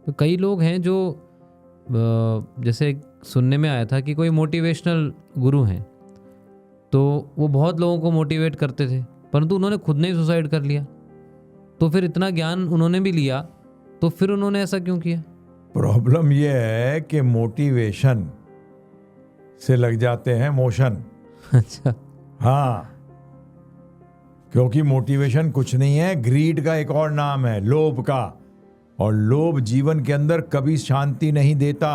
तो कई लोग हैं जो जैसे सुनने में आया था कि कोई मोटिवेशनल गुरु हैं, तो वो बहुत लोगों को मोटिवेट करते थे, परंतु उन्होंने खुद ने ही सुसाइड कर लिया। तो फिर इतना ज्ञान उन्होंने भी लिया, तो फिर उन्होंने ऐसा क्यों किया? प्रॉब्लम यह है कि मोटिवेशन से लग जाते हैं मोशन। अच्छा। हाँ, क्योंकि मोटिवेशन कुछ नहीं है, ग्रीड का एक और नाम है, लोभ का। और लोभ जीवन के अंदर कभी शांति नहीं देता।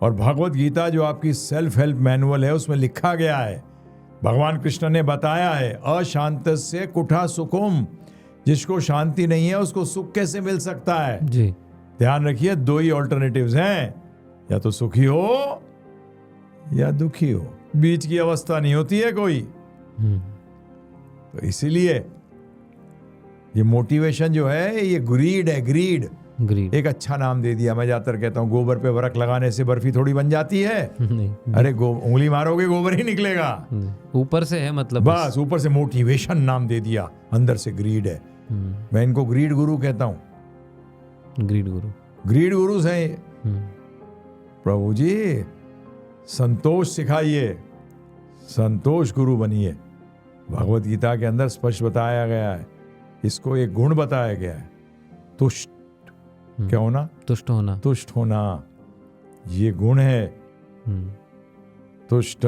और भगवत गीता जो आपकी सेल्फ हेल्प मैनुअल है उसमें लिखा गया है, भगवान कृष्ण ने बताया है, अशांतस्य कुठा सुखम। जिसको शांति नहीं है उसको सुख कैसे मिल सकता है? जी। ध्यान रखिए, दो ही ऑल्टरनेटिव्स हैं, या तो सुखी हो या दुखी हो, बीच की अवस्था नहीं होती है कोई। तो इसीलिए ये मोटिवेशन जो है ये ग्रीड है, ग्रीड। एक अच्छा नाम दे दिया। मैं ज्यादातर कहता हूँ गोबर पे वरक लगाने से बर्फी थोड़ी बन जाती है। नहीं, अरे उंगली मारोगे गोबर ही निकलेगा। ऊपर से है मतलब, बस ऊपर से मोटिवेशन नाम दे दिया, अंदर से ग्रीड है। मैं इनको ग्रीड गुरु कहता हूँ। ग्रीड गुरु, ग्रीड गुरु हैं। प्रभु जी संतोष सिखाइए, संतोष गुरु बनिए। भगवत गीता के अंदर स्पष्ट बताया गया है, इसको एक गुण बताया गया है, तुष्ट। क्या होना? तुष्ट होना। तुष्ट होना ये गुण है। तुष्ट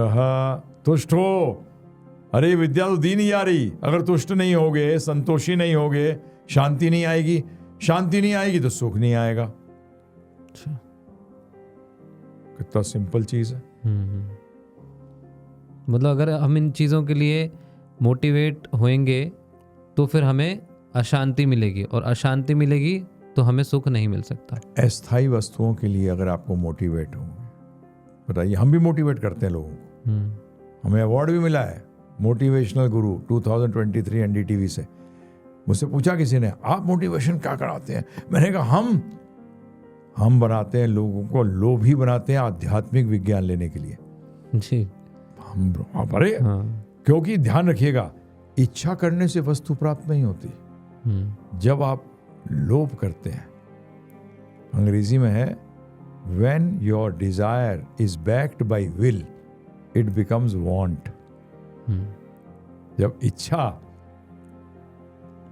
तुष्ट हो। अरे विद्या तो दी नहीं आ रही, अगर तुष्ट नहीं होगे, संतोषी नहीं होगे, शांति नहीं आएगी। शांति नहीं आएगी तो सुख नहीं आएगा। अच्छा, कितना सिंपल चीज है। मतलब अगर हम इन चीज़ों के लिए मोटिवेट होएंगे तो फिर हमें अशांति मिलेगी, और अशांति मिलेगी तो हमें सुख नहीं मिल सकता। अस्थायी वस्तुओं के लिए अगर आपको मोटिवेट होंगे, बताइए, हम भी मोटिवेट करते हैं लोगों को। हमें अवार्ड भी मिला है मोटिवेशनल गुरु 2023 एनडीटीवी से। मुझसे पूछा किसी ने, आप मोटिवेशन क्या कराते हैं? मैंने कहा हम बनाते हैं लोगों को, लोभी बनाते हैं आध्यात्मिक विज्ञान लेने के लिए जी। हम अरे क्योंकि ध्यान रखिएगा, इच्छा करने से वस्तु प्राप्त नहीं होती। जब आप लोभ करते हैं, अंग्रेजी में है when your desire is backed by will it becomes want। जब इच्छा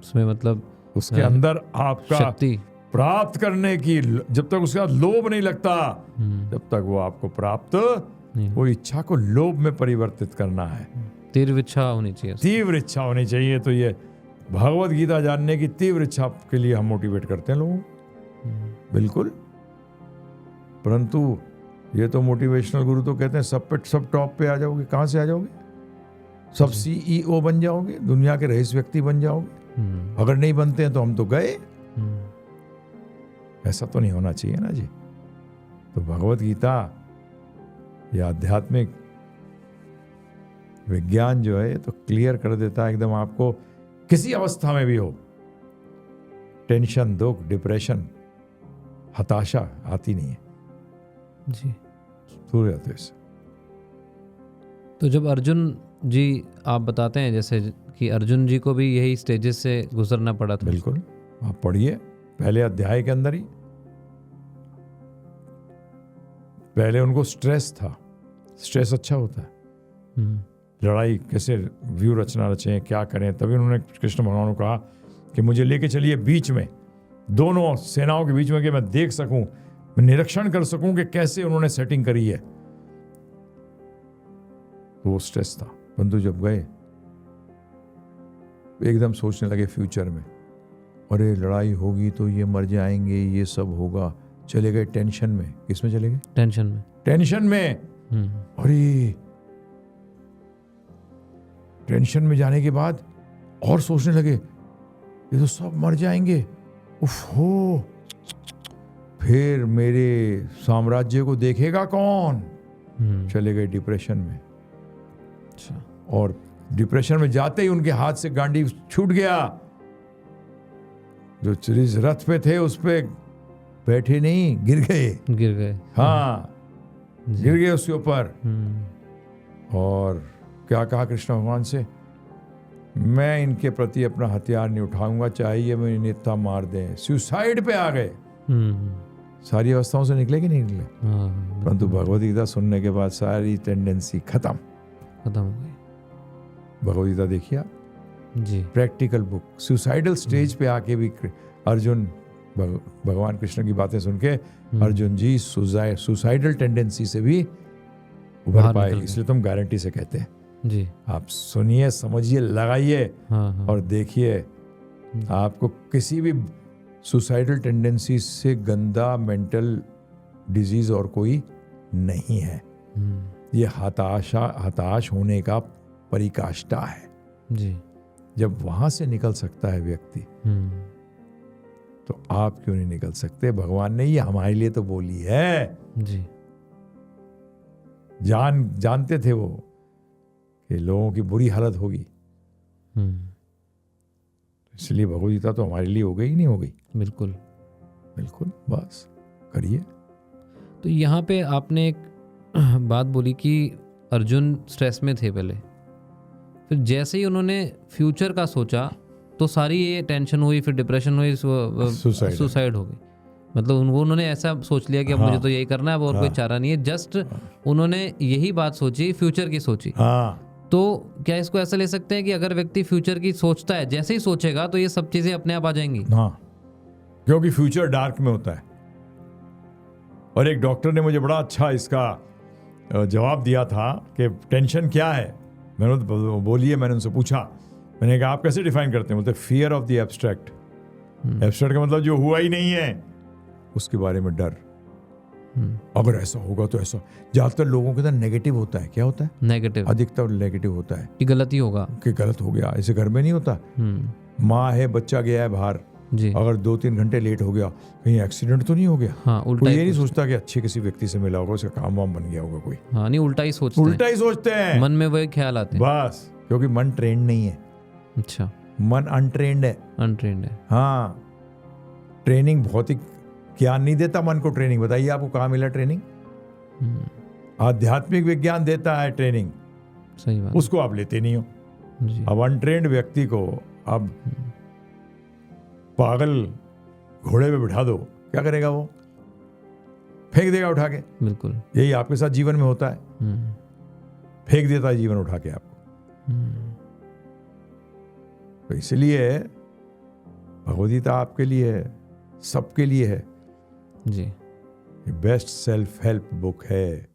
उसमें मतलब उसके अंदर आपका शक्ति प्राप्त करने की, जब तक उसका लोभ नहीं लगता जब तक वो आपको प्राप्त, वो इच्छा को लोभ में परिवर्तित करना है। तीव्र इच्छा होनी चाहिए, तीव्र इच्छा होनी चाहिए। तो ये भगवत गीता जानने की तीव्र इच्छा के लिए हम मोटिवेट करते हैं लोगों को, बिल्कुल। परंतु ये तो मोटिवेशनल गुरु तो कहते हैं सब टॉप पे आ जाओगे। कहां से आ जाओगे? सब सीईओ बन जाओगे, दुनिया के रईस व्यक्ति बन जाओगे। अगर नहीं बनते हैं तो हम तो गए। ऐसा तो नहीं होना चाहिए ना जी। तो भगवत गीता या आध्यात्मिक विज्ञान जो है तो क्लियर कर देता है एकदम, आपको किसी अवस्था में भी हो, टेंशन, दुख, डिप्रेशन, हताशा आती नहीं है जी, दूर जाते इससे। तो जब अर्जुन जी आप बताते हैं जैसे कि अर्जुन जी को भी यही स्टेजेस से गुजरना पड़ा था। बिल्कुल, आप पढ़िए पहले अध्याय के अंदर ही। पहले उनको स्ट्रेस था। स्ट्रेस अच्छा होता है। लड़ाई कैसे व्यू रचना रचें, क्या करें। तभी उन्होंने कृष्ण भगवान को कहा कि मुझे लेके चलिए बीच में, दोनों सेनाओं के बीच में, कि मैं देख सकूं, मैं निरीक्षण कर सकूं कि कैसे उन्होंने सेटिंग करी है। तो वो स्ट्रेस था। परंतु जब गए एकदम सोचने लगे फ्यूचर में, अरे लड़ाई होगी तो ये मर जाएंगे, ये सब होगा। चले गए टेंशन में। किस में चले गए? टेंशन में। टेंशन में। अरे टेंशन में जाने के बाद और सोचने लगे ये तो सब मर जाएंगे, उफ हो, फिर मेरे साम्राज्य को देखेगा कौन? चले गए डिप्रेशन में। अच्छा। और डिप्रेशन में जाते ही उनके हाथ से गांडी छूट गया। जो जिस रथ पे थे उस पे बैठे नहीं, गिर गए। हाँ, गिर गए उसके ऊपर। और क्या कहा कृष्ण भगवान से? मैं इनके प्रति अपना हथियार नहीं उठाऊंगा, चाहे ये मुझे इतना मार दें। सुसाइड पे आ गए। सारी अवस्थाओं से निकले कि नहीं निकले? हाँ, परंतु भगवद गीता सुनने के बाद सारी टेंडेंसी खत्म खत्म हो गई। भगवद गीता देखिए आप, जी प्रैक्टिकल बुक। सुसाइडल स्टेज पे आके भी अर्जुन, भगवान कृष्ण की बातें सुन के अर्जुन जी सुसाइडल टेंडेंसी से भी उभर बाहर पाए। निकल गए। इसलिए तुम गारंटी से कहते हैं, जी आप सुनिए, समझिए, लगाइए हाँ और देखिए, आपको किसी भी सुसाइडल टेंडेंसी से गंदा मेंटल डिजीज और कोई नहीं है। ये हताश होने का परिकाष्ठा है। जी जब वहां से निकल सकता है व्यक्ति, तो आप क्यों नहीं निकल सकते? भगवान ने ये हमारे लिए तो बोली है। जी जानते थे वो कि लोगों की बुरी हालत होगी, इसलिए भगवद गीता तो हमारे लिए हो गई, नहीं हो गई? बिल्कुल बिल्कुल, बस करिए। तो यहाँ पे आपने एक बात बोली कि अर्जुन स्ट्रेस में थे पहले, फिर जैसे ही उन्होंने फ्यूचर का सोचा तो सारी ये टेंशन हुई, फिर डिप्रेशन हुई, सुसाइड हो गई। मतलब उन्होंने ऐसा सोच लिया कि अब मुझे तो यही करना है, अब और कोई चारा नहीं है। जस्ट उन्होंने यही बात सोची, फ्यूचर की सोची। तो क्या इसको ऐसा ले सकते हैं कि अगर व्यक्ति फ्यूचर की सोचता है, जैसे ही सोचेगा तो ये सब चीजें अपने आप आ जाएंगी? हाँ, क्योंकि फ्यूचर डार्क में होता है। और एक डॉक्टर ने मुझे बड़ा अच्छा इसका जवाब दिया था कि टेंशन क्या है। मैंने बोलिए, मैंने उनसे पूछा, मैंने कहा आप कैसे डिफाइन करते हैं? बोलते fear of the abstract. Abstract का मतलब जो हुआ ही नहीं है उसके बारे में डर। अगर ऐसा होगा तो ऐसा। ज्यादातर लोगों के अंदर नेगेटिव होता है। क्या होता है? नेगेटिव, अधिकतर नेगेटिव होता है कि गलती होगा, कि गलत हो गया। ऐसे घर में नहीं होता। माँ है, बच्चा गया है बाहर, जी अगर 2-3 घंटे लेट हो गया, कहीं एक्सीडेंट तो नहीं हो गया? हाँ, उल्टा कोई ही ये नहीं सोचता कि अच्छे किसी व्यक्ति से मिला होगा, उसका काम वाम बन गया होगा कोई। हाँ, नहीं, उल्टा ही सोचते उल्टा ही सोचते हैं, मन में वही ख्याल आते हैं। बस क्योंकि मन ट्रेंड नहीं है। अच्छा, मन अनट्रेंड है। अनट्रेंड है। हाँ, ट्रेनिंग भौतिक ज्ञान नहीं देता मन को। ट्रेनिंग बताइए आपको कहाँ मिला ट्रेनिंग? आध्यात्मिक विज्ञान देता है ट्रेनिंग, सही बात, उसको आप लेते नहीं हो जी। अब अनट्रेंड व्यक्ति को अब पागल घोड़े पे बिठा दो, क्या करेगा वो? फेंक देगा उठा के। बिल्कुल, यही आपके साथ जीवन में होता है, फेंक देता है जीवन उठा के आपको। तो इसलिए भगवद गीता आपके लिए है, सबके लिए है जी। बेस्ट सेल्फ हेल्प बुक है।